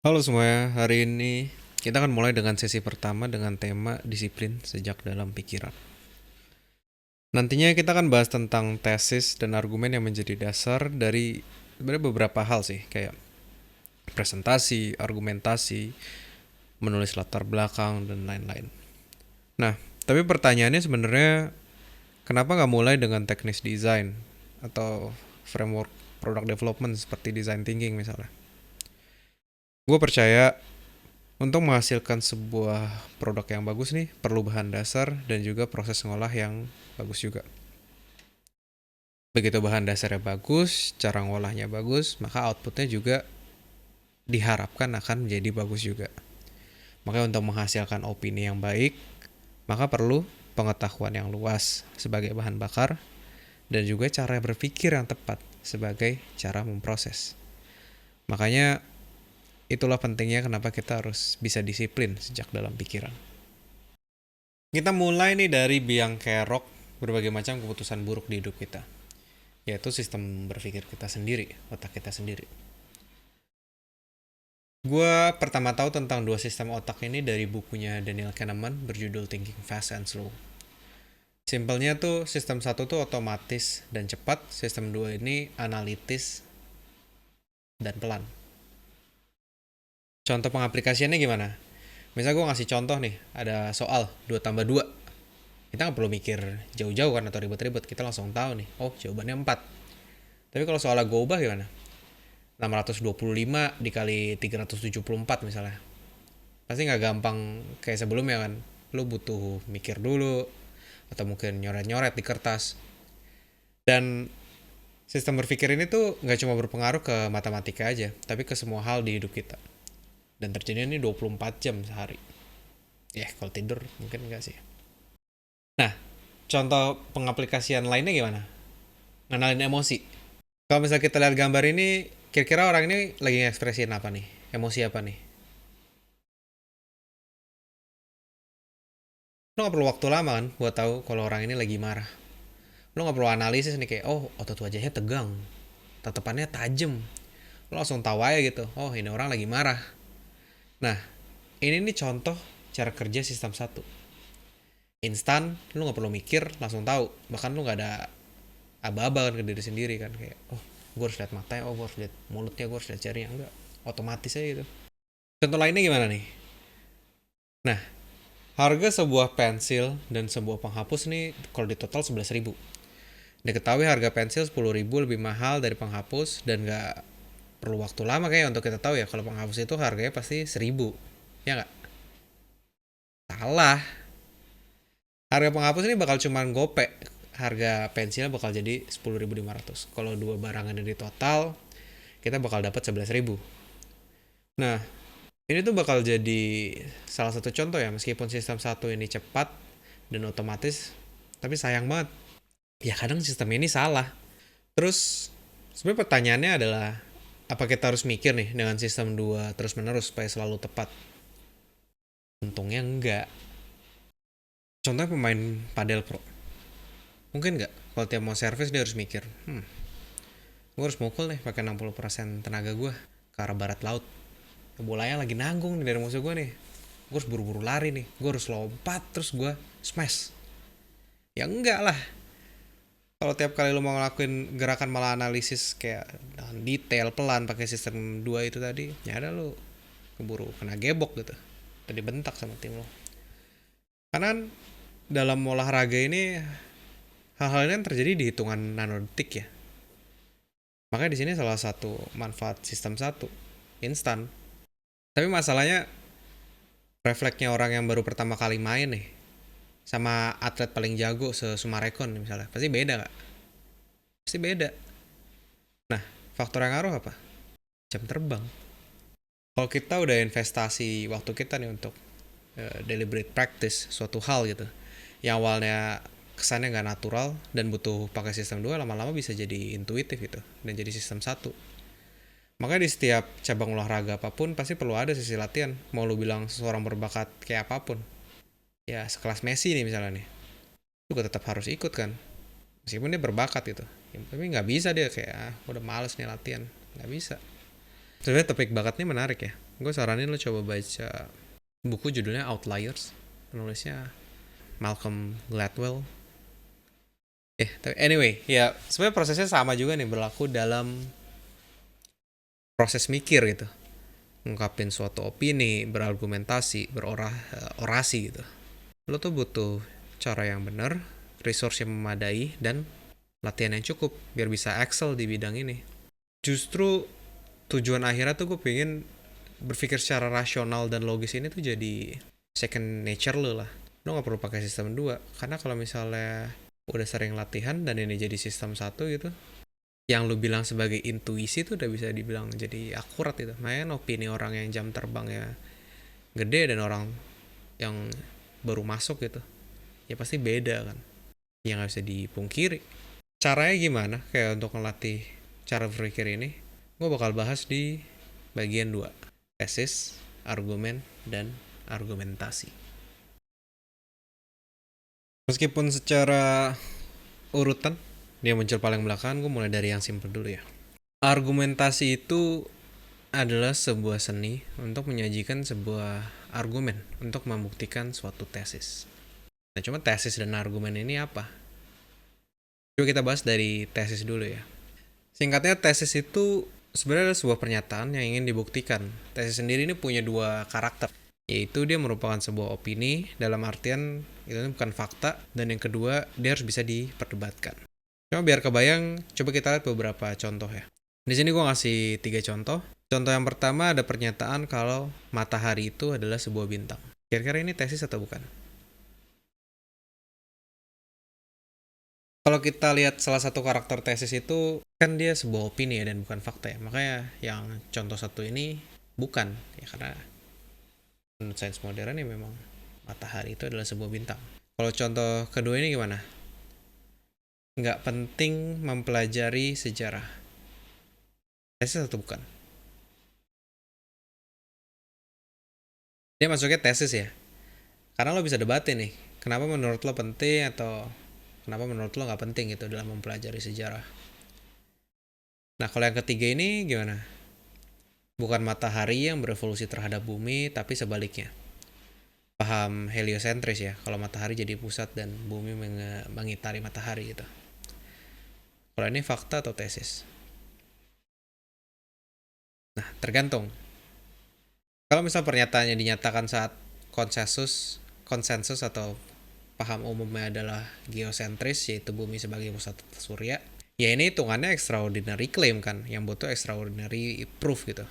Halo semuanya, hari ini kita akan mulai dengan sesi pertama dengan tema disiplin sejak dalam pikiran. Nantinya kita akan bahas tentang tesis dan argumen yang menjadi dasar dari sebenarnya beberapa hal sih, kayak presentasi, argumentasi, menulis latar belakang, dan lain-lain. Nah, tapi pertanyaannya sebenarnya kenapa nggak mulai dengan teknis desain atau framework product development seperti design thinking misalnya? Gue percaya untuk menghasilkan sebuah produk yang bagus nih, perlu bahan dasar dan juga proses ngolah yang bagus juga. Begitu bahan dasarnya bagus, cara ngolahnya bagus, maka outputnya juga diharapkan akan menjadi bagus juga. Maka untuk menghasilkan opini yang baik, maka perlu pengetahuan yang luas sebagai bahan bakar dan juga cara berpikir yang tepat sebagai cara memproses. Makanya itulah pentingnya kenapa kita harus bisa disiplin sejak dalam pikiran. Kita mulai nih dari biang kerok berbagai macam keputusan buruk di hidup kita, yaitu sistem berpikir kita sendiri, otak kita sendiri. Gua pertama tahu tentang dua sistem otak ini dari bukunya Daniel Kahneman berjudul Thinking Fast and Slow. Simpelnya tuh sistem satu tuh otomatis dan cepat, sistem dua ini analitis dan pelan. Contoh pengaplikasiannya gimana? Misal gue ngasih contoh nih, ada soal 2 tambah 2. Kita nggak perlu mikir jauh-jauh kan atau ribet-ribet, kita langsung tahu nih, oh jawabannya 4. Tapi kalau soalnya gue ubah gimana? 625 dikali 374 misalnya. Pasti nggak gampang kayak sebelumnya kan. Lu butuh mikir dulu, atau mungkin nyoret-nyoret di kertas. Dan sistem berpikir ini tuh nggak cuma berpengaruh ke matematika aja, tapi ke semua hal di hidup kita. Dan terjadi ini 24 jam sehari. Ya, kalau tidur mungkin enggak sih. Nah, contoh pengaplikasian lainnya gimana? Ngenalin emosi. Kalau misalnya kita lihat gambar ini, kira-kira orang ini lagi ngekspresiin apa nih? Emosi apa nih? Lo gak perlu waktu lama kan buat tahu kalau orang ini lagi marah. Lo gak perlu analisis nih kayak, oh otot wajahnya tegang, tatapannya tajam. Lo langsung tahu aja gitu, oh ini orang lagi marah. Nah, ini nih contoh cara kerja sistem satu. Instan, lo gak perlu mikir, langsung tahu. Bahkan lo gak ada aba-aba kan ke diri sendiri kan kayak, oh gue harus lihat matanya, oh gue harus lihat mulutnya, gue harus lihat jarinya, enggak, otomatis aja gitu. Contoh lainnya gimana nih? Nah, harga sebuah pensil dan sebuah penghapus nih kalau di total 11.000. Diketahui harga pensil 10.000 lebih mahal dari penghapus dan nggak perlu waktu lama kayak untuk kita tahu ya kalau penghapus itu harganya pasti 1.000. Ya nggak? Salah. Harga penghapus ini bakal cuman gope. Harga pensil bakal jadi 10.500. Kalau dua barangan dari total, kita bakal dapat 11.000. Nah, ini tuh bakal jadi salah satu contoh ya, meskipun sistem satu ini cepat dan otomatis, tapi sayang banget. Ya kadang sistem ini salah. Terus sebenarnya pertanyaannya adalah, apa kita harus mikir nih dengan sistem 2 terus menerus supaya selalu tepat? Untungnya enggak. Contohnya pemain padel pro. Mungkin enggak kalau tiap mau servis dia harus mikir, gue harus mukul nih pakai 60% tenaga gue ke arah barat laut. Bolanya lagi nanggung nih dari musuh gue nih. Gue harus buru-buru lari nih. Gue harus lompat terus gue smash. Ya enggak lah. Kalau tiap kali lo mau ngelakuin gerakan malah analisis kayak dengan detail pelan pakai sistem 2 itu tadi, ya ada lo keburu kena gebok gitu. Dan dibentak sama tim lo. Karena kan dalam olahraga ini hal-hal ini kan terjadi di hitungan nanodetik ya. Makanya di sini salah satu manfaat sistem satu instan. Tapi masalahnya refleksnya orang yang baru pertama kali main nih sama atlet paling jago se-Sumarekon misalnya pasti beda gak? Pasti beda. Nah, faktor yang ngaruh apa? Jam terbang. Kalau kita udah investasi waktu kita nih untuk deliberate practice suatu hal gitu, yang awalnya kesannya nggak natural dan butuh pakai sistem 2 lama-lama bisa jadi intuitif gitu dan jadi sistem satu. Makanya di setiap cabang olahraga apapun pasti perlu ada sesi latihan. Mau lu bilang seseorang berbakat kayak apapun, ya sekelas Messi nih misalnya nih, lu juga tetap harus ikut kan, meskipun dia berbakat gitu ya, tapi nggak bisa dia kayak udah males nih latihan, nggak bisa. Sebenarnya topik bakat ini menarik ya. Gue saranin lo coba baca buku judulnya Outliers. Penulisnya Malcolm Gladwell. Tapi anyway, ya sebenarnya prosesnya sama juga nih, berlaku dalam proses mikir gitu. Ngungkapin suatu opini, berargumentasi, berorasi gitu. Lo tuh butuh cara yang benar, resource yang memadai, dan latihan yang cukup biar bisa excel di bidang ini. Justru tujuan akhirnya tuh gue pengen berpikir secara rasional dan logis ini tuh jadi second nature lo lah. Lo gak perlu pakai sistem 2, karena kalau misalnya udah sering latihan dan ini jadi sistem 1 gitu, yang lu bilang sebagai intuisi tuh udah bisa dibilang jadi akurat gitu. Makanya opini orang yang jam terbangnya gede dan orang yang baru masuk gitu, ya pasti beda kan. Yang gak bisa dipungkiri. Caranya gimana kayak untuk ngelatih cara berpikir ini, gue bakal bahas di bagian 2. Tesis, argumen, dan argumentasi. Meskipun secara urutan dia muncul paling belakang, gue mulai dari yang simple dulu ya. Argumentasi itu adalah sebuah seni untuk menyajikan sebuah argumen untuk membuktikan suatu tesis. Nah, cuma tesis dan argumen ini apa? Coba kita bahas dari tesis dulu ya. Singkatnya, tesis itu sebenarnya adalah sebuah pernyataan yang ingin dibuktikan. Tesis sendiri ini punya 2 karakter, yaitu dia merupakan sebuah opini dalam artian itu bukan fakta, dan yang kedua dia harus bisa diperdebatkan. Cuma biar kebayang, coba kita lihat beberapa contoh ya. Di sini gue ngasih 3 contoh. Contoh yang pertama ada pernyataan kalau matahari itu adalah sebuah bintang. Kira-kira ini tesis atau bukan? Kalau kita lihat salah satu karakter tesis itu kan dia sebuah opini ya dan bukan fakta ya. Makanya yang contoh 1 ini bukan ya, karena menurut sains modern ya memang matahari itu adalah sebuah bintang. Kalau contoh kedua ini gimana? Nggak penting mempelajari sejarah. Tesis atau bukan? Dia masuknya tesis ya. Karena lo bisa debatin nih, kenapa menurut lo penting atau kenapa menurut lo nggak penting gitu dalam mempelajari sejarah. Nah, kalau yang ketiga ini gimana? Bukan matahari yang berevolusi terhadap bumi, tapi sebaliknya. Paham heliosentris ya, kalau matahari jadi pusat dan bumi mengitari matahari gitu. Kalau ini fakta atau tesis? Nah, tergantung. Kalau misal pernyataannya dinyatakan saat konsensus atau paham umumnya adalah geosentris, yaitu bumi sebagai pusat surya, ya ini hitungannya extraordinary claim kan, yang butuh extraordinary proof gitu.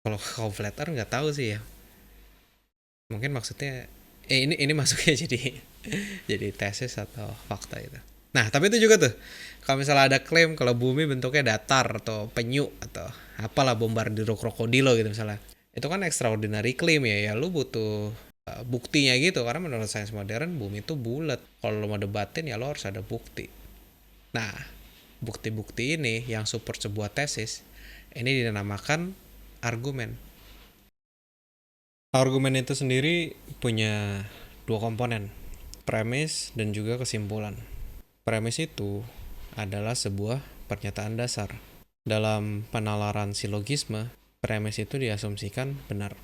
Kalau flat earth nggak tahu sih ya. Mungkin maksudnya ini masuknya jadi tesis atau fakta itu. Nah, tapi itu juga tuh, kalau misalnya ada klaim kalau bumi bentuknya datar atau penyu atau apalah bombardiro krokodilo gitu misalnya, itu kan extraordinary claim ya lu butuh buktinya gitu, karena menurut sains modern bumi itu bulat. Kalau lo mau debatin ya lo harus ada bukti. Nah, bukti-bukti ini yang support sebuah tesis ini dinamakan argumen. Argumen itu sendiri punya 2 komponen, premis dan juga kesimpulan. Premis itu adalah sebuah pernyataan dasar. Dalam penalaran silogisme, premis itu diasumsikan benar.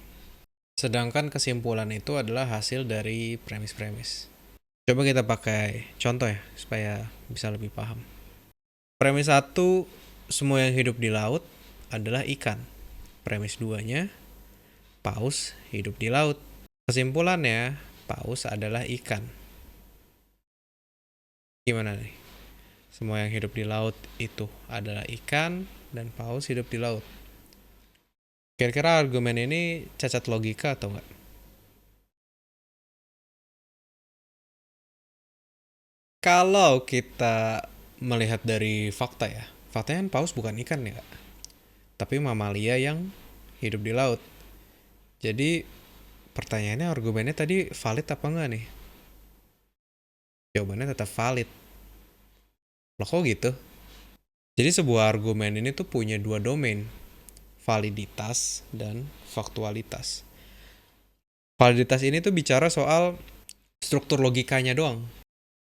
Sedangkan kesimpulan itu adalah hasil dari premis-premis. Coba kita pakai contoh ya, supaya bisa lebih paham. Premis 1, semua yang hidup di laut adalah ikan. Premis 2-nya, paus hidup di laut. Kesimpulannya, paus adalah ikan. Gimana nih? Semua yang hidup di laut itu adalah ikan dan paus hidup di laut. Kira-kira argumen ini cacat logika atau enggak? Kalau kita melihat dari fakta ya, faktanya kan paus bukan ikan ya, tapi mamalia yang hidup di laut. Jadi pertanyaannya, argumennya tadi valid apa enggak nih? Jawabannya tetap valid. Loh kok gitu? Jadi sebuah argumen ini tuh punya 2 domain, validitas dan faktualitas. Validitas ini tuh bicara soal struktur logikanya doang.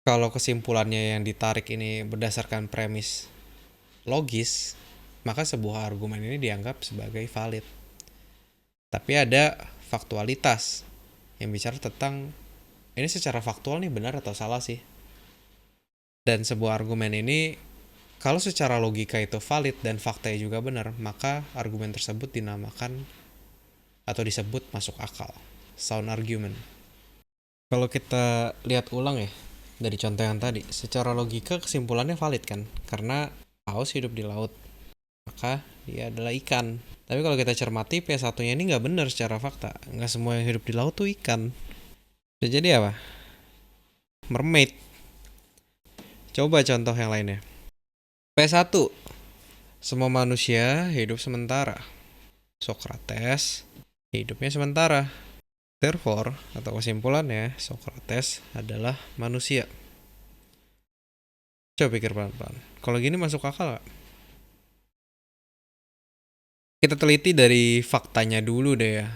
Kalau kesimpulannya yang ditarik ini berdasarkan premis logis, maka sebuah argumen ini dianggap sebagai valid. Tapi ada faktualitas yang bicara tentang ini secara faktual nih benar atau salah sih. Dan sebuah argumen ini kalau secara logika itu valid dan faktanya juga benar, maka argumen tersebut dinamakan atau disebut masuk akal. Sound argument. Kalau kita lihat ulang ya, dari contoh yang tadi, secara logika kesimpulannya valid kan? Karena paus hidup di laut, maka dia adalah ikan. Tapi kalau kita cermati, P1-nya ini nggak benar secara fakta. Nggak semua yang hidup di laut tuh ikan. Bisa jadi apa? Mermaid. Coba contoh yang lainnya. P1, semua manusia hidup sementara. Socrates hidupnya sementara. Therefore, atau kesimpulannya, Socrates adalah manusia. Coba pikir pelan-pelan. Kalau gini masuk akal gak? Kita teliti dari faktanya dulu deh ya.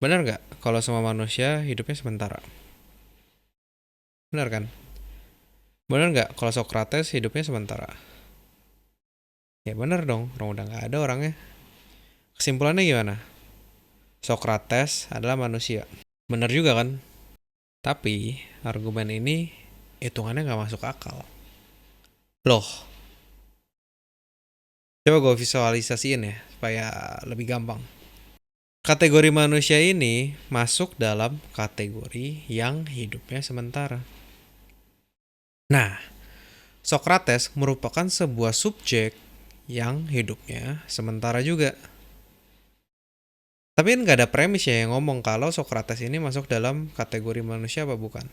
Benar gak kalau semua manusia hidupnya sementara? Benar kan? Benar gak kalau Socrates hidupnya sementara? Ya benar dong, orang udah gak ada orangnya. Kesimpulannya gimana? Socrates adalah manusia. Benar juga kan? Tapi argumen ini hitungannya gak masuk akal. Loh, coba gue visualisasiin ya, supaya lebih gampang. Kategori manusia ini masuk dalam kategori yang hidupnya sementara. Nah, Socrates merupakan sebuah subjek yang hidupnya sementara juga. Tapi kan gak ada premis ya yang ngomong kalau Socrates ini masuk dalam kategori manusia apa bukan.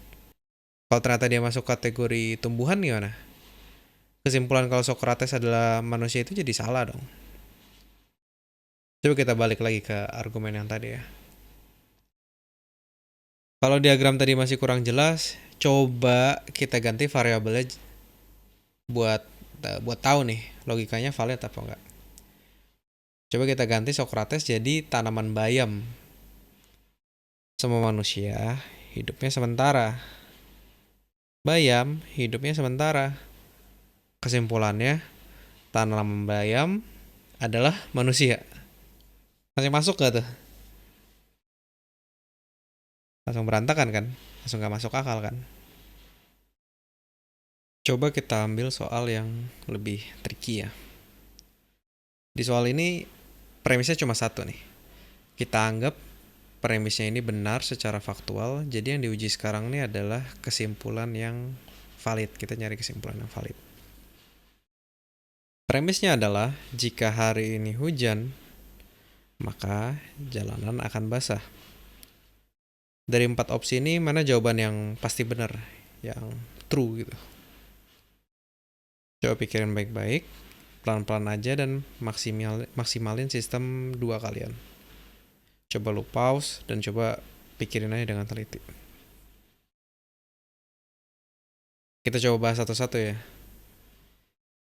Kalau ternyata dia masuk kategori tumbuhan gimana? Kesimpulan kalau Socrates adalah manusia itu jadi salah dong. Coba kita balik lagi ke argumen yang tadi ya. Kalau diagram tadi masih kurang jelas, coba kita ganti variabelnya buat tahu nih logikanya valid apa enggak. Coba kita ganti Socrates jadi tanaman bayam. Semua manusia hidupnya sementara. Bayam hidupnya sementara. Kesimpulannya, tanaman bayam adalah manusia. Masih masuk gak tuh? Langsung berantakan kan? Langsung gak masuk akal kan? Coba kita ambil soal yang lebih tricky ya. Di soal ini premisnya cuma satu nih. Kita anggap premisnya ini benar secara faktual. Jadi yang diuji sekarang ini adalah kesimpulan yang valid. Kita nyari kesimpulan yang valid. Premisnya adalah jika hari ini hujan, maka jalanan akan basah. Dari 4 opsi ini mana jawaban yang pasti benar, yang true gitu. Coba pikirin baik-baik, pelan-pelan aja dan maksimalin sistem 2 kalian. Coba lu pause dan coba pikirin aja dengan teliti. Kita coba bahas satu-satu ya.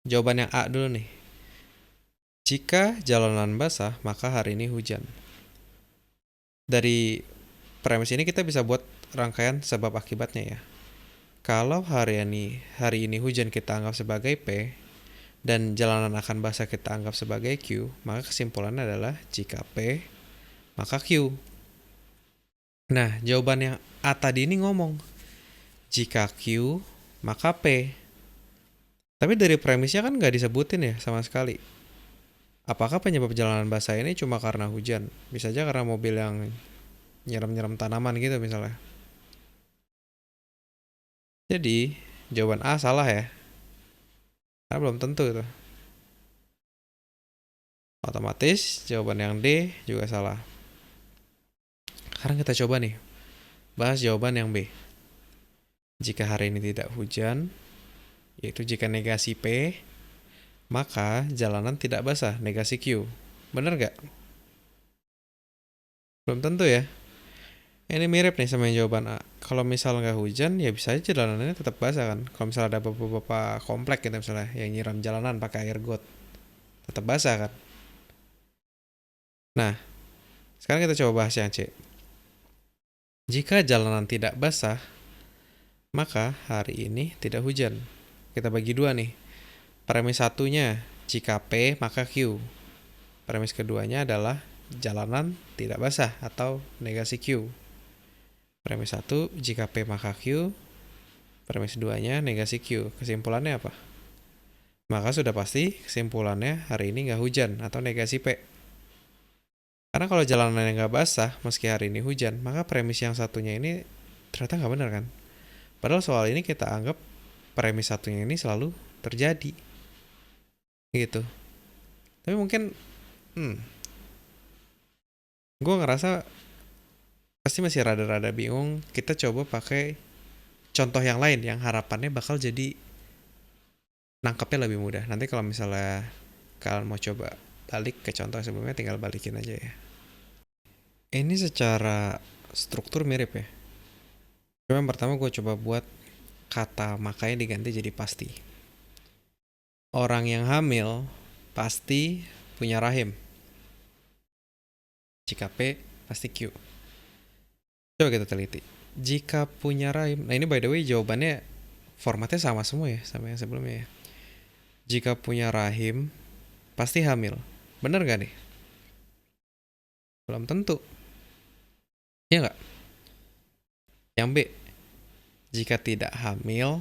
Jawaban yang A dulu nih. Jika jalanan basah, maka hari ini hujan. Dari premis ini kita bisa buat rangkaian sebab akibatnya ya. Kalau hari ini hujan kita anggap sebagai P dan jalanan akan basah kita anggap sebagai Q, maka kesimpulannya adalah jika P maka Q. Nah, jawaban yang A tadi ini ngomong jika Q maka P. Tapi dari premisnya kan nggak disebutin ya sama sekali. Apakah penyebab jalanan basah ini cuma karena hujan? Bisa aja karena mobil yang nyiram-nyiram tanaman gitu misalnya. Jadi, jawaban A salah ya. Karena belum tentu itu. Otomatis, jawaban yang D juga salah. Sekarang kita coba nih, bahas jawaban yang B. Jika hari ini tidak hujan, yaitu jika negasi P, maka jalanan tidak basah, negasi Q. Bener gak? Belum tentu ya. Ini mirip nih sama yang jawaban A. Kalau misal nggak hujan, ya bisa aja jalanannya tetap basah kan. Kalau misalnya ada beberapa komplek gitu misalnya yang nyiram jalanan pakai air got, tetap basah kan. Nah, sekarang kita coba bahas yang C. Jika jalanan tidak basah, maka hari ini tidak hujan. Kita bagi dua nih. Premis satunya, Jika P, maka Q. Premis keduanya adalah jalanan tidak basah atau negasi Q. Premis 1, jika P maka Q. Premis 2-nya negasi Q. Kesimpulannya apa? Maka sudah pasti kesimpulannya hari ini nggak hujan atau negasi P. Karena kalau jalanannya nggak basah meski hari ini hujan, maka premis yang satunya ini ternyata nggak benar kan? Padahal soal ini kita anggap premis satunya ini selalu terjadi. Gitu. Tapi mungkin gue ngerasa pasti masih rada-rada bingung. Kita coba pakai contoh yang lain yang harapannya bakal jadi nangkepnya lebih mudah. Nanti kalau misalnya kalian mau coba balik ke contoh sebelumnya, tinggal balikin aja ya. Ini secara struktur mirip ya. Cuma yang pertama gue coba buat kata makanya diganti jadi pasti. Orang yang hamil pasti punya rahim. Jika P pasti Q. Coba kita teliti. Jika punya rahim, nah ini by the way jawabannya formatnya sama semua ya, sama yang sebelumnya ya. Jika punya rahim pasti hamil. Bener gak nih? Belum tentu. Iya nggak? Yang B, jika tidak hamil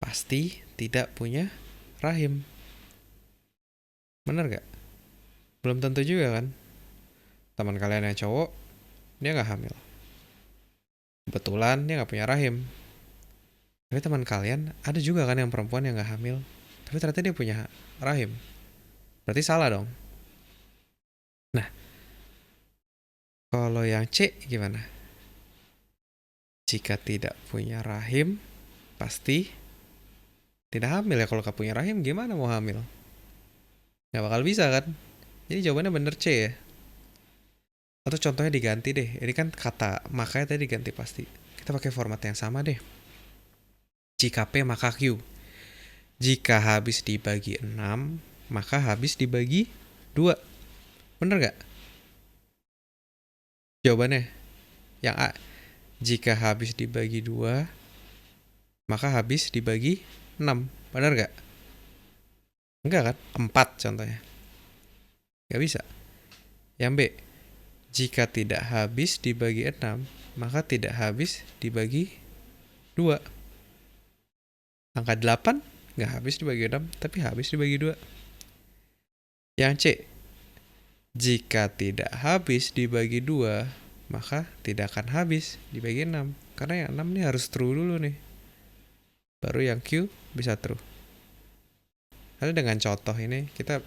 pasti tidak punya rahim. Bener gak? Belum tentu juga kan? Teman kalian yang cowok, dia nggak hamil. Kebetulan dia nggak punya rahim. Tapi teman kalian ada juga kan yang perempuan yang nggak hamil, tapi ternyata dia punya rahim. Berarti salah dong. Nah, kalau yang C gimana? Jika tidak punya rahim, pasti tidak hamil ya. Kalau nggak punya rahim, gimana mau hamil? Nggak bakal bisa kan? Jadi jawabannya bener C ya. Atau contohnya diganti deh. Ini kan kata makanya tadi diganti pasti. Kita pakai format yang sama deh. Jika P maka Q. Jika habis dibagi 6, maka habis dibagi 2. Bener gak? Jawabannya yang A. Jika habis dibagi 2, maka habis dibagi 6. Bener gak? Enggak kan? 4 contohnya. Gak bisa. Yang B. Jika tidak habis dibagi 6, maka tidak habis dibagi 2. Angka 8 nggak habis dibagi 6, tapi habis dibagi 2. Yang C. Jika tidak habis dibagi 2, maka tidak akan habis dibagi 6. Karena yang 6 ini harus true dulu nih. Baru yang Q bisa true. Karena dengan contoh ini kita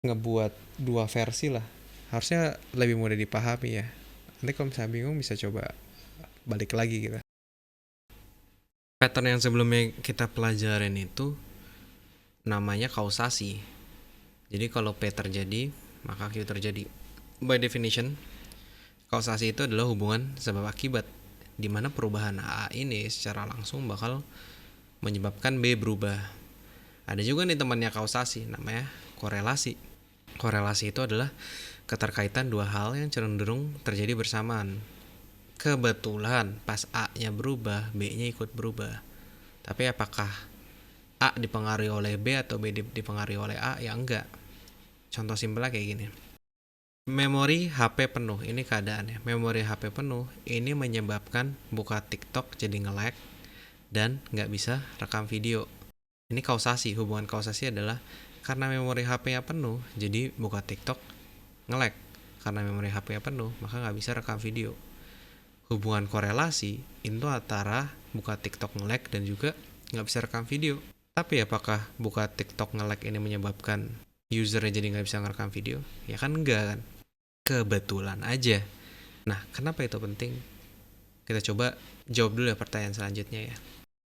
ngebuat 2 versi lah. Harusnya lebih mudah dipahami ya. Nanti kalau misalnya bingung bisa coba balik lagi gitu. Pattern yang sebelumnya kita pelajarin itu namanya kausasi. Jadi kalau P terjadi, maka Q terjadi. By definition, kausasi itu adalah hubungan sebab akibat, di mana perubahan A ini secara langsung bakal menyebabkan B berubah. Ada juga nih temannya kausasi, namanya korelasi. Korelasi itu adalah keterkaitan dua hal yang cenderung terjadi bersamaan. Kebetulan pas A-nya berubah, B-nya ikut berubah. Tapi apakah A dipengaruhi oleh B atau B dipengaruhi oleh A? Ya enggak. Contoh simpelnya kayak gini. Memori HP penuh, ini keadaannya. Memori HP penuh, ini menyebabkan buka TikTok jadi nge-lag dan nggak bisa rekam video. Ini kausasi, hubungan kausasi adalah karena memori HP-nya penuh, jadi buka TikTok nge-lag. Karena memori HP-nya penuh, maka nggak bisa rekam video. Hubungan korelasi itu antara buka TikTok nge-lag dan juga nggak bisa rekam video. Tapi apakah buka TikTok nge-lag ini menyebabkan usernya jadi nggak bisa ngerekam video? Ya kan enggak kan? Kebetulan aja. Nah, kenapa itu penting? Kita coba jawab dulu ya pertanyaan selanjutnya ya.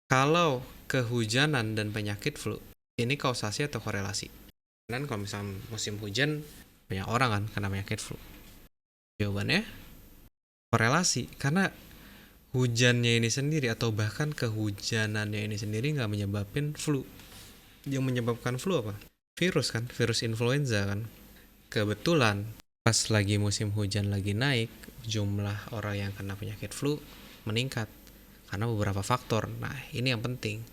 Kalau kehujanan dan penyakit flu, ini kausasi atau korelasi? Dan kalau misalnya musim hujan, banyak orang kan kena penyakit flu. Jawabannya korelasi, karena hujannya ini sendiri atau bahkan kehujanannya ini sendiri nggak menyebabkan flu. Yang menyebabkan flu apa? Virus kan, virus influenza kan. Kebetulan pas lagi musim hujan lagi naik, jumlah orang yang kena penyakit flu meningkat karena beberapa faktor. Nah, ini yang penting.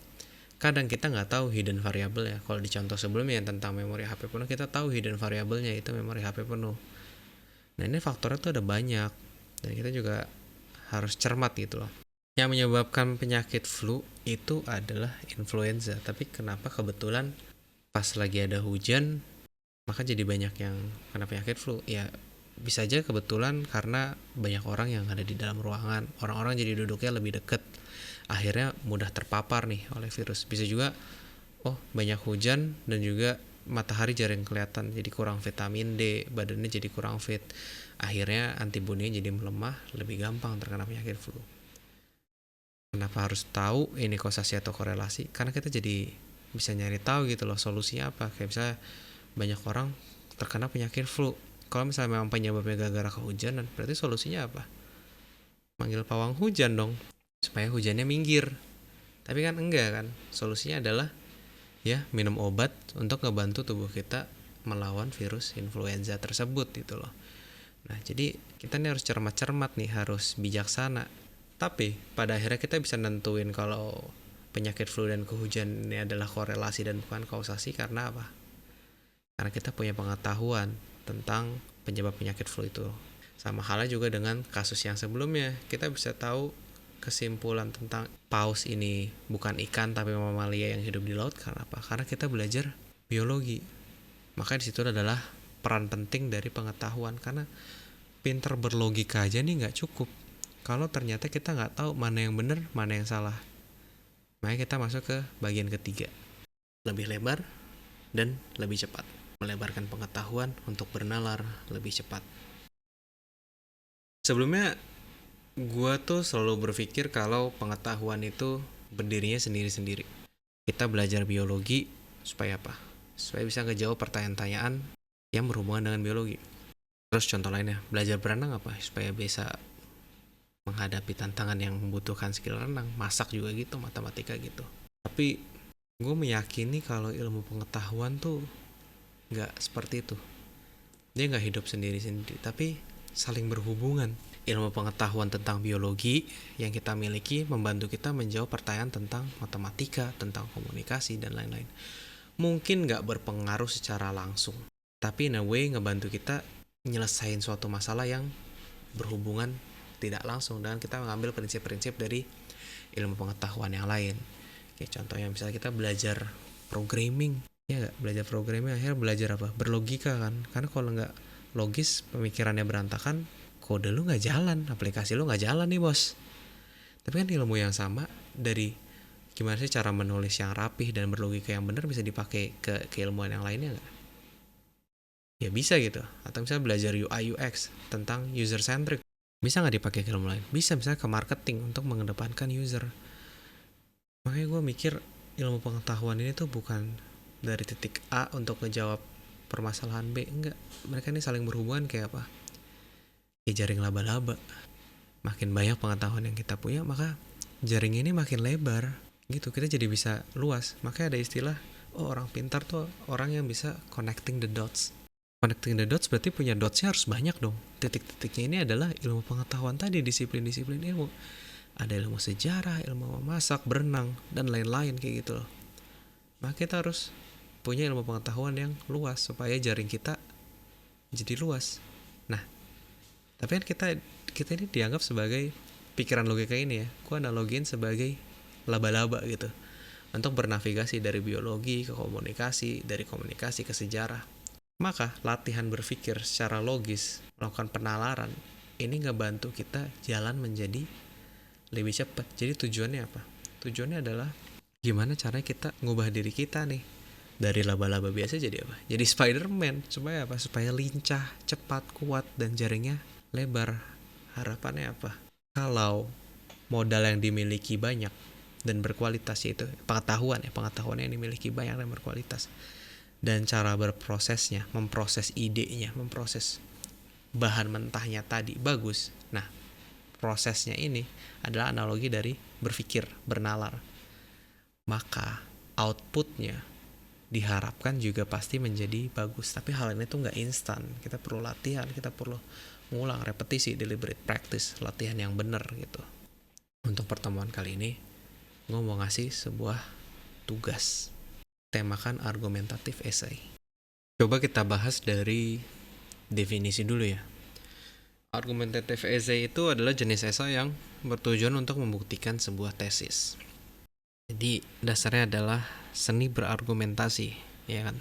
Kadang kita nggak tahu hidden variable ya. Kalau di contoh sebelumnya yang tentang memori HP penuh, kita tahu hidden variabelnya itu memori HP penuh. Nah ini faktornya tuh ada banyak, dan kita juga harus cermat gitu loh. Yang menyebabkan penyakit flu itu adalah influenza. Tapi kenapa kebetulan pas lagi ada hujan, maka jadi banyak yang kena penyakit flu? Ya bisa aja kebetulan karena banyak orang yang ada di dalam ruangan. Orang-orang jadi duduknya lebih deket. Akhirnya mudah terpapar nih oleh virus. Bisa juga, oh banyak hujan dan juga matahari jarang kelihatan, jadi kurang vitamin D, badannya jadi kurang fit. Akhirnya antibodinya jadi melemah, lebih gampang terkena penyakit flu. Kenapa harus tahu ini kausasi atau korelasi? Karena kita jadi bisa nyari tahu gitu loh solusinya apa. Kayak misalnya banyak orang terkena penyakit flu. Kalau misalnya memang penyebabnya gara-gara kehujanan, berarti solusinya apa? Manggil pawang hujan dong, supaya hujannya minggir. Tapi kan enggak kan. Solusinya adalah ya minum obat untuk ngebantu tubuh kita melawan virus influenza tersebut gitu loh. Nah jadi kita nih harus cermat-cermat nih, harus bijaksana. Tapi pada akhirnya kita bisa nentuin kalau penyakit flu dan kehujanan ini adalah korelasi dan bukan kausasi karena apa? Karena kita punya pengetahuan tentang penyebab penyakit flu itu. Sama halnya juga dengan kasus yang sebelumnya, kita bisa tahu kesimpulan tentang paus ini bukan ikan tapi mamalia yang hidup di laut karena apa? Karena kita belajar biologi. Maka di situ adalah peran penting dari pengetahuan, karena pinter berlogika aja nih nggak cukup kalau ternyata kita nggak tahu mana yang benar, mana yang salah. Makanya kita masuk ke bagian ketiga, lebih lebar dan lebih cepat. Melebarkan pengetahuan untuk bernalar lebih cepat. Sebelumnya gue tuh selalu berpikir kalau pengetahuan itu berdirinya sendiri-sendiri. Kita belajar biologi supaya apa? Supaya bisa ngejawab pertanyaan-pertanyaan yang berhubungan dengan biologi. Terus contoh lainnya, belajar berenang apa? Supaya bisa menghadapi tantangan yang membutuhkan skill renang. Masak juga gitu, matematika gitu. Tapi gue meyakini kalau ilmu pengetahuan tuh nggak seperti itu. Dia nggak hidup sendiri-sendiri, tapi saling berhubungan. Ilmu pengetahuan tentang biologi yang kita miliki membantu kita menjawab pertanyaan tentang matematika, tentang komunikasi, dan lain-lain. Mungkin nggak berpengaruh secara langsung, tapi in a way ngebantu kita nyelesain suatu masalah yang berhubungan tidak langsung dengan kita mengambil prinsip-prinsip dari ilmu pengetahuan yang lain. Kayak contohnya misalnya kita belajar programming, ya nggak, belajar programming akhirnya belajar apa? Berlogika kan, karena kalau nggak logis, pemikirannya berantakan, kode lu nggak jalan, aplikasi lu nggak jalan nih bos. Tapi kan ilmu yang sama dari gimana sih cara menulis yang rapih dan berlogika yang benar bisa dipakai ke keilmuan yang lainnya nggak? Ya bisa gitu. Atau misalnya belajar UI UX tentang user centric, bisa nggak dipakai ke ilmu lain? Bisa, misalnya ke marketing untuk mengedepankan user. Makanya gue mikir ilmu pengetahuan ini tuh bukan dari titik A untuk ngejawab permasalahan B, enggak. Mereka ini saling berhubungan kayak apa? Kayak jaring laba-laba. Makin banyak pengetahuan yang kita punya, maka jaring ini makin lebar. Gitu, kita jadi bisa luas. Makanya ada istilah, oh orang pintar tuh orang yang bisa connecting the dots. Connecting the dots berarti punya dotsnya harus banyak dong. Titik-titiknya ini adalah ilmu pengetahuan tadi, disiplin-disiplin ilmu. Ada ilmu sejarah, ilmu memasak, berenang, dan lain-lain kayak gitu loh. Maka kita harus punya ilmu pengetahuan yang luas supaya jaring kita jadi luas. Nah, tapi kan kita ini dianggap sebagai pikiran logika ini ya. Aku analogiin sebagai laba-laba gitu. Untuk bernavigasi dari biologi ke komunikasi, dari komunikasi ke sejarah. Maka latihan berpikir secara logis, melakukan penalaran, ini ngebantu kita jalan menjadi lebih cepat. Jadi tujuannya apa? Tujuannya adalah gimana caranya kita ngubah diri kita nih dari laba-laba biasa jadi apa? Jadi Spider-Man. Supaya apa? Supaya lincah, cepat, kuat, dan jaringnya lebar. Harapannya apa? Kalau modal yang dimiliki banyak dan berkualitas, yaitu pengetahuan yang dimiliki banyak dan berkualitas, dan cara berprosesnya, memproses idenya, memproses bahan mentahnya tadi bagus. Nah, prosesnya ini adalah analogi dari berpikir, bernalar. Maka outputnya diharapkan juga pasti menjadi bagus. Tapi hal ini tuh nggak instan. Kita perlu latihan, kita perlu ngulang, repetisi, deliberate practice, latihan yang benar gitu. Untuk pertemuan kali ini, gue mau ngasih sebuah tugas. Temakan argumentatif essay. Coba kita bahas dari definisi dulu ya. Argumentative essay itu adalah jenis esai yang bertujuan untuk membuktikan sebuah tesis. Jadi dasarnya adalah seni berargumentasi, ya kan?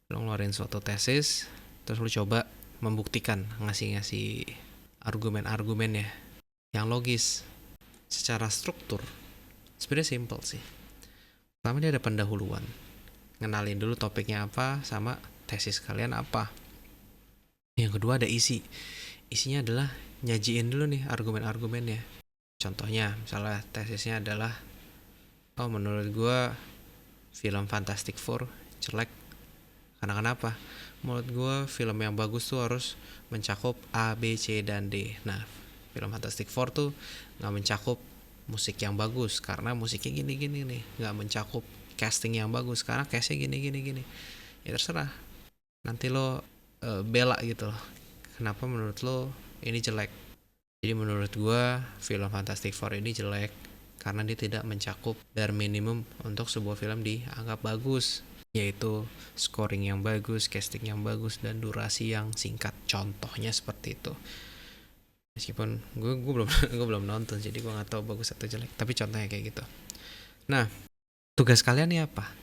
Lo ngeluarin suatu tesis, terus lo coba membuktikan, ngasih argumen-argumen ya, yang logis. Secara struktur, sebenarnya simple sih. Pertama dia ada pendahuluan, ngenalin dulu topiknya apa, sama tesis kalian apa. Yang kedua ada isi. Isinya adalah nyajiin dulu nih argumen-argumennya. Contohnya, misalnya tesisnya adalah, oh menurut gue film Fantastic Four jelek. Karena kenapa? Menurut gue film yang bagus tuh harus mencakup A, B, C, dan D. Nah, film Fantastic Four tuh gak mencakup musik yang bagus karena musiknya gini-gini nih. Gak mencakup casting yang bagus karena castnya gini-gini. Ya terserah. Nanti lo bela gitu loh. Kenapa menurut lo ini jelek? Jadi menurut gue film Fantastic Four ini jelek karena dia tidak mencakup bare minimum untuk sebuah film dianggap bagus, yaitu scoring yang bagus, casting yang bagus, dan durasi yang singkat. Contohnya seperti itu. Meskipun gue belum nonton, jadi gue nggak tahu bagus atau jelek. Tapi contohnya kayak gitu. Nah, tugas kalian nih apa?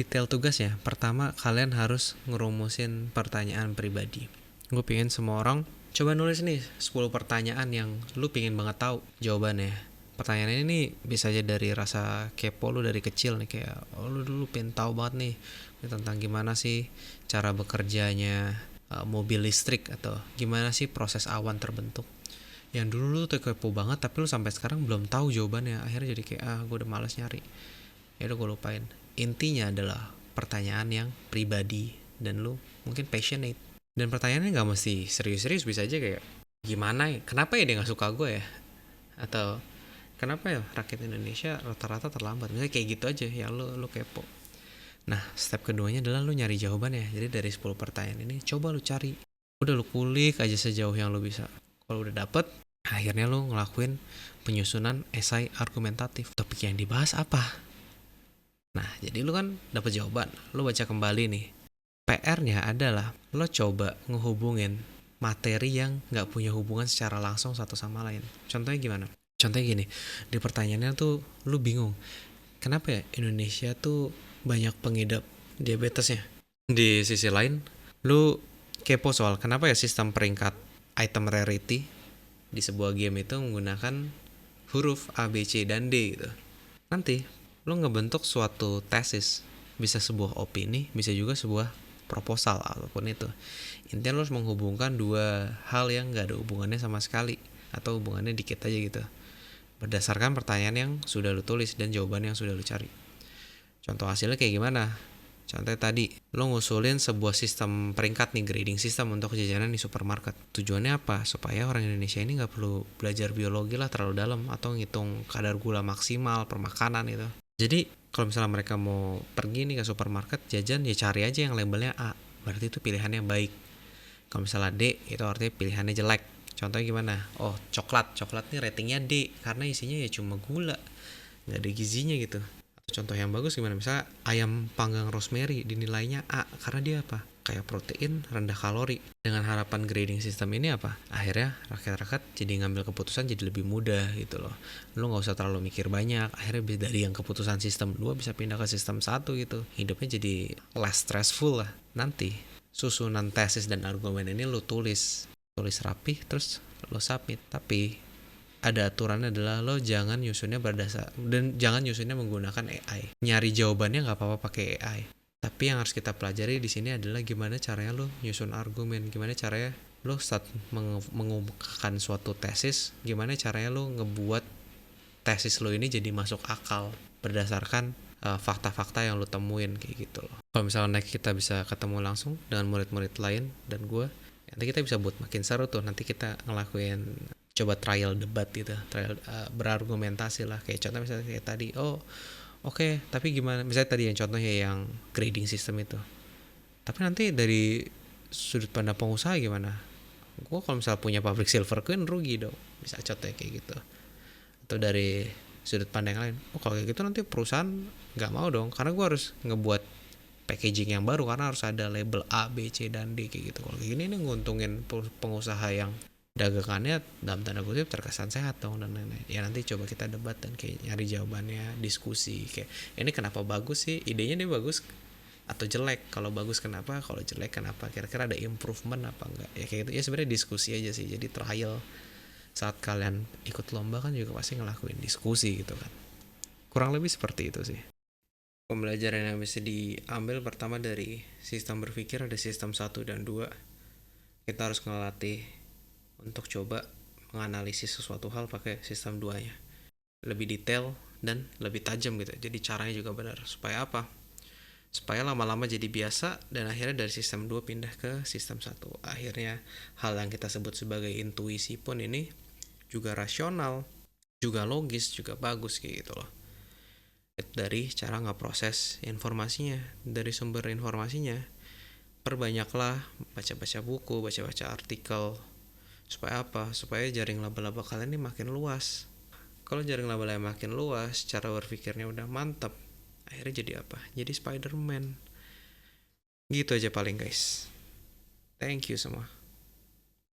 Detail tugasnya, pertama kalian harus ngerumusin pertanyaan pribadi. Gue pengen semua orang coba nulis nih 10 pertanyaan yang lu pengen banget tahu jawabannya. Pertanyaan ini bisa aja dari rasa kepo lu dari kecil nih, kayak lu dulu pengen tahu banget nih tentang gimana sih cara bekerjanya mobil listrik, atau gimana sih proses awan terbentuk. Yang dulu lu tuh kepo banget tapi lu sampai sekarang belum tahu jawabannya. Akhirnya jadi kayak gue udah malas nyari. Ya udah gue lupain. Intinya adalah pertanyaan yang pribadi dan lu mungkin passionate. Dan pertanyaannya gak mesti serius-serius, bisa aja kayak gimana ya, kenapa ya dia gak suka gue ya, atau kenapa ya rakyat Indonesia rata-rata terlambat, misalnya kayak gitu aja ya, lu kepo. Nah step keduanya adalah lu nyari jawabannya. Jadi dari 10 pertanyaan ini coba lu cari, udah lu kulik aja sejauh yang lu bisa. Kalau udah dapet, akhirnya lu ngelakuin penyusunan esai argumentatif. Topik yang dibahas apa? Nah jadi lu kan dapet jawaban, lu baca kembali nih. PR-nya adalah lo coba ngehubungin materi yang gak punya hubungan secara langsung satu sama lain. Contohnya gimana? Contohnya gini, di pertanyaannya tuh lo bingung, kenapa ya Indonesia tuh banyak pengidap diabetesnya? Di sisi lain, lo kepo soal kenapa ya sistem peringkat item rarity di sebuah game itu menggunakan huruf A, B, C, dan D gitu. Nanti lo ngebentuk suatu tesis, bisa sebuah opini, bisa juga sebuah proposal, apapun itu. Intinya lo harus menghubungkan dua hal yang gak ada hubungannya sama sekali, atau hubungannya dikit aja gitu, berdasarkan pertanyaan yang sudah lo tulis dan jawaban yang sudah lo cari. Contoh hasilnya kayak gimana? Contohnya tadi, lo ngusulin sebuah sistem peringkat nih, grading system untuk jajanan di supermarket. Tujuannya apa? Supaya orang Indonesia ini gak perlu belajar biologi lah terlalu dalam, atau ngitung kadar gula maksimal per makanan gitu. Jadi kalau misalnya mereka mau pergi nih ke supermarket jajan, ya cari aja yang labelnya A, berarti itu pilihannya baik. Kalau misalnya D, itu artinya pilihannya jelek. Contohnya gimana? Oh coklat nih ratingnya D karena isinya ya cuma gula, nggak ada gizinya gitu. Atau contoh yang bagus gimana? Misalnya ayam panggang rosemary dinilainya A karena dia apa? Kayak protein, rendah kalori. Dengan harapan grading system ini apa? Akhirnya rakyat-rakyat jadi ngambil keputusan jadi lebih mudah gitu loh. Lo gak usah terlalu mikir banyak. Akhirnya dari yang keputusan sistem 2 bisa pindah ke sistem 1 gitu. Hidupnya jadi less stressful lah. Nanti susunan tesis dan argumen ini lo tulis rapi, terus lo submit. Tapi ada aturannya adalah lo jangan nyusunnya berdasar, dan jangan nyusunnya menggunakan AI. Nyari jawabannya gak apa-apa pakai AI. Tapi yang harus kita pelajari di sini adalah gimana caranya lo nyusun argumen, gimana caranya lo saat mengungkapkan suatu tesis, gimana caranya lo ngebuat tesis lo ini jadi masuk akal berdasarkan fakta-fakta yang lo temuin kayak gitu loh. Kalau misalnya next kita bisa ketemu langsung dengan murid-murid lain dan gue, nanti kita bisa buat makin seru tuh. Nanti kita ngelakuin coba trial debat gitu, trial berargumentasi lah. Kayak contoh misalnya kayak tadi, Oke, tapi gimana? Misalnya tadi yang contohnya yang grading system itu. Tapi nanti dari sudut pandang pengusaha gimana? Gue kalau misalnya punya pabrik silver queen rugi dong. Bisa contohnya kayak gitu. Atau dari sudut pandang yang lain. Oh kalau kayak gitu nanti perusahaan nggak mau dong, karena gue harus ngebuat packaging yang baru karena harus ada label A, B, C, dan D kayak gitu. Kalau kayak gini nih nguntungin pengusaha yang dagangannya dalam tanda kutip terkesan sehat dong dan lain-lain. Ya nanti coba kita debat dan kayak nyari jawabannya, diskusi kayak ini kenapa bagus sih, idenya dia bagus atau jelek, kalau bagus kenapa, kalau jelek kenapa, kira-kira ada improvement apa enggak ya, kayak gitu ya. Sebenarnya diskusi aja sih, jadi trial. Saat kalian ikut lomba kan juga pasti ngelakuin diskusi gitu kan, kurang lebih seperti itu sih. Pembelajaran yang bisa diambil pertama dari sistem berpikir ada sistem 1 dan 2. Kita harus ngelatih untuk coba menganalisis sesuatu hal pakai sistem 2-nya. Lebih detail dan lebih tajam gitu. Jadi caranya juga benar. Supaya apa? Supaya lama-lama jadi biasa dan akhirnya dari sistem 2 pindah ke sistem 1. Akhirnya hal yang kita sebut sebagai intuisi pun ini juga rasional, juga logis, juga bagus kayak gitu loh. Dari cara ngeproses informasinya, dari sumber informasinya, perbanyaklah baca-baca buku, baca-baca artikel. Supaya apa? Supaya jaring laba-laba kalian ini makin luas. Kalau jaring laba-laba makin luas, cara berpikirnya udah mantap, akhirnya jadi apa? Jadi Spider-Man. Gitu aja paling guys. Thank you semua.